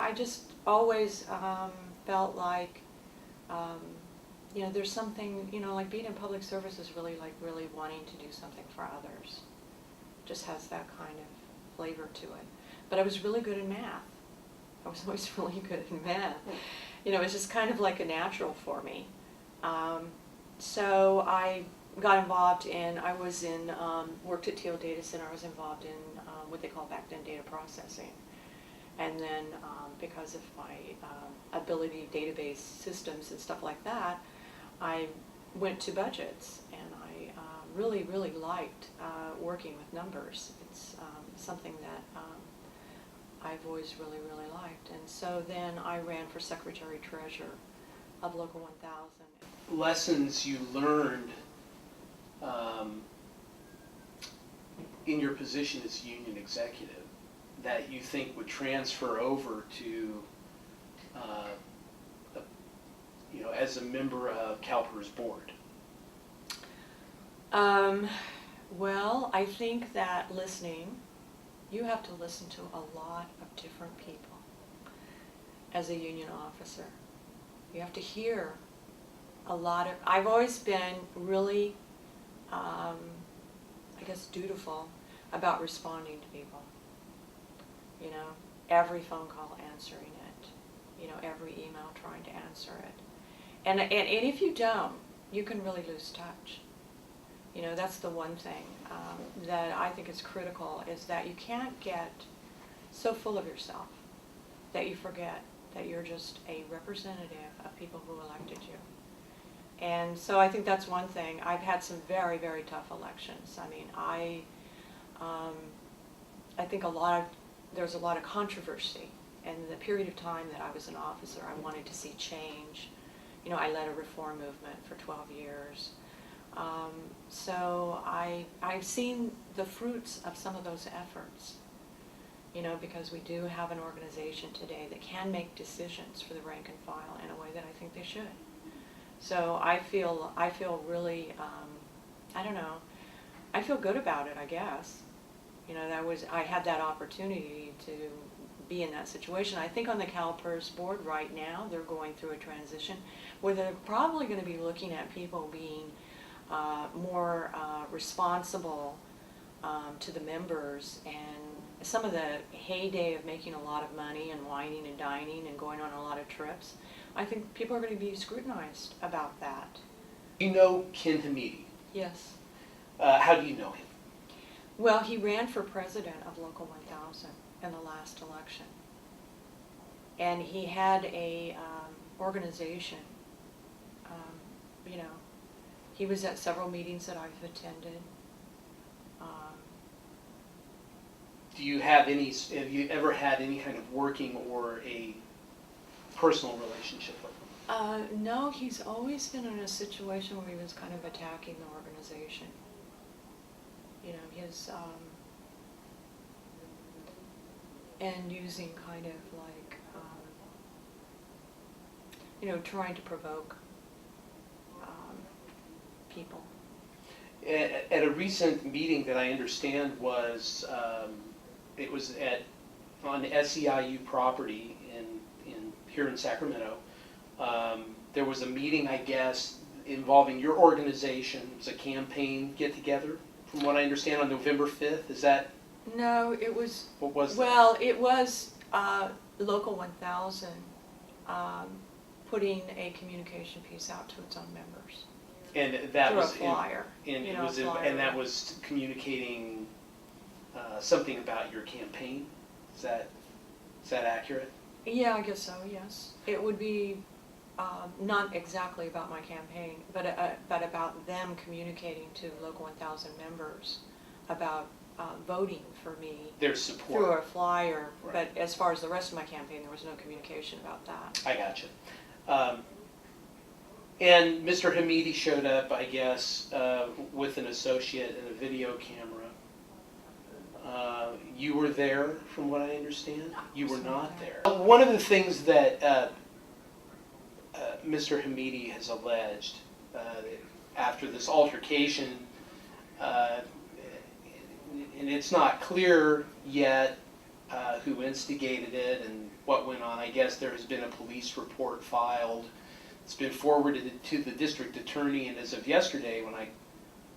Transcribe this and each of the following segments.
I just always felt like, you know, there's something, you know, like being in public service is really like really wanting to do something for others. Just has that kind of flavor to it. But I was really good in math. I was always really good in math. You know, it's just kind of like a natural for me. So I got involved in, I was in, worked at Teal Data Center. I was involved in what they call back then data processing. And then because of my ability database systems and stuff like that, I went to budgets, and I really, really liked working with numbers. It's something that I've always really, really liked. And so then I ran for Secretary Treasurer of Local 1000. Lessons you learned in your position as union executive that you think would transfer over to, you know, as a member of CalPERS board? Well, I think that listening, you have to listen to a lot of different people as a union officer. You have to hear a lot of, I've always been really, I guess, dutiful about responding to people. You know, every phone call answering it, you know, every email trying to answer it. And if you don't, you can really lose touch. You know, that's the one thing that I think is critical, is that you can't get so full of yourself that you forget that you're just a representative of people who elected you. And so I think that's one thing. I've had some very, very tough elections. I mean, I think there's a lot of controversy. And in the period of time that I was an officer, I wanted to see change. You know, I led a reform movement for 12 years. So I've seen the fruits of some of those efforts, you know, because we do have an organization today that can make decisions for the rank and file in a way that I think they should. So I feel really, I don't know, I feel good about it, I guess. You know, I had that opportunity to be in that situation. I think on the CalPERS board right now, they're going through a transition where they're probably going to be looking at people being more responsible to the members, and some of the heyday of making a lot of money and wining and dining and going on a lot of trips, I think people are going to be scrutinized about that. You know Ken Hamidi? Yes. How do you know him? Well, he ran for president of Local 1000 in the last election. And he had a organization, you know, he was at several meetings that I've attended. Have you ever had any kind of working or a personal relationship with him? No, he's always been in a situation where he was kind of attacking the organization. You know, his, and using kind of like, you know, trying to provoke people. At a recent meeting that I understand was, it was on SEIU property here in Sacramento. There was a meeting, I guess, involving your organization. It was a campaign get-together, from what I understand, on November 5th. Is that? No, it was. What was that? Well, it was Local 1000 putting a communication piece out to its own members. And that through was a flyer. And you it know, was, and that was communicating something about your campaign. Is that accurate? Yeah, I guess so. Yes, it would be not exactly about my campaign, but about them communicating to Local 1000 members about voting for me. Their support through a flyer. Right. But as far as the rest of my campaign, there was no communication about that. I gotcha. And Mr. Hamidi showed up, I guess, with an associate and a video camera. You were there, from what I understand? You were not there. One of the things that Mr. Hamidi has alleged after this altercation, and it's not clear yet who instigated it and what went on. I guess there has been a police report filed. It's been forwarded to the district attorney, and as of yesterday, when I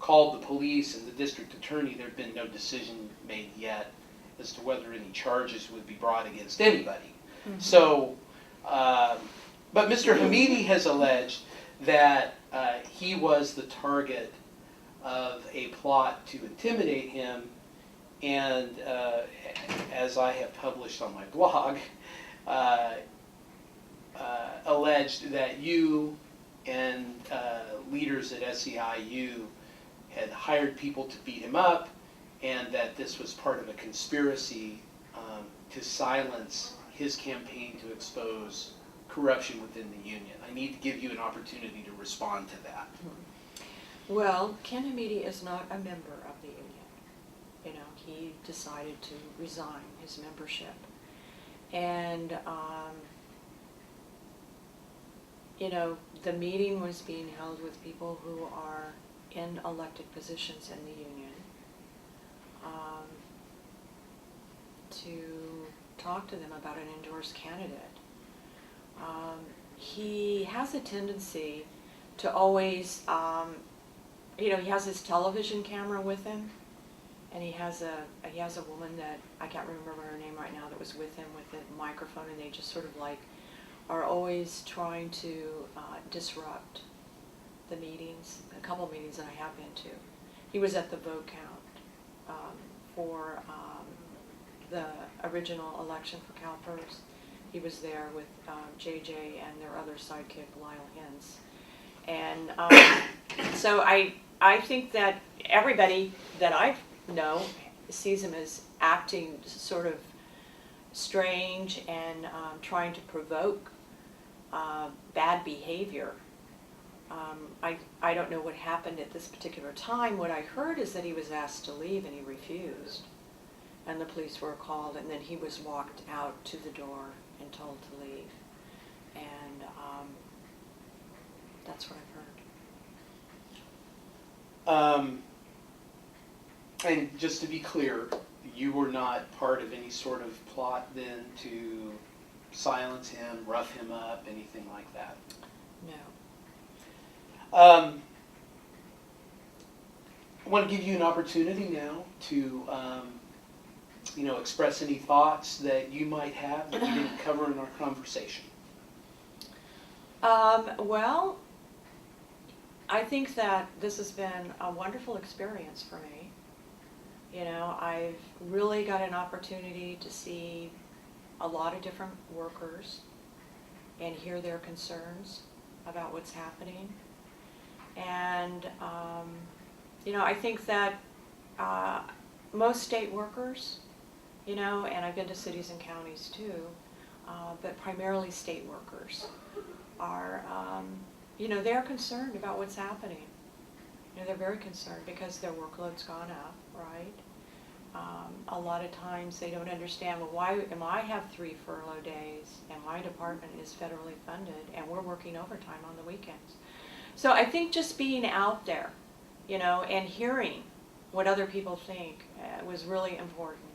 called the police and the district attorney, there had been no decision made yet as to whether any charges would be brought against anybody. Mm-hmm. So, but Mr. Hamidi has alleged that he was the target of a plot to intimidate him, and as I have published on my blog, alleged that you and leaders at SEIU had hired people to beat him up, and that this was part of a conspiracy to silence his campaign to expose corruption within the union. I need to give you an opportunity to respond to that. Well, Ken Hamidi is not a member of the union. You know, he decided to resign his membership. And, you know, the meeting was being held with people who are in elected positions in the union to talk to them about an endorsed candidate. He has a tendency to always, you know, he has his television camera with him, and he has a woman that I can't remember her name right now that was with him with the microphone, and they just sort of like are always trying to disrupt the meetings, a couple of meetings that I have been to. He was at the vote count for the original election for CalPERS. He was there with JJ and their other sidekick, Lyle Hins. And so I think that everybody that I know sees him as acting sort of strange and trying to provoke bad behavior. I don't know what happened at this particular time. What I heard is that he was asked to leave and he refused. And the police were called, and then he was walked out to the door and told to leave. And that's what I've heard. And just to be clear, you were not part of any sort of plot then to silence him, rough him up, anything like that? No. I want to give you an opportunity now to you know, express any thoughts that you might have that we didn't cover in our conversation. Well, I think that this has been a wonderful experience for me. You know, I've really got an opportunity to see a lot of different workers and hear their concerns about what's happening. And, you know, I think that most state workers, you know, and I've been to cities and counties too, but primarily state workers are, you know, they're concerned about what's happening. You know, they're very concerned because their workload's gone up, right? A lot of times they don't understand, well, why am I have 3 furlough days and my department is federally funded and we're working overtime on the weekends? So I think just being out there, you know, and hearing what other people think was really important.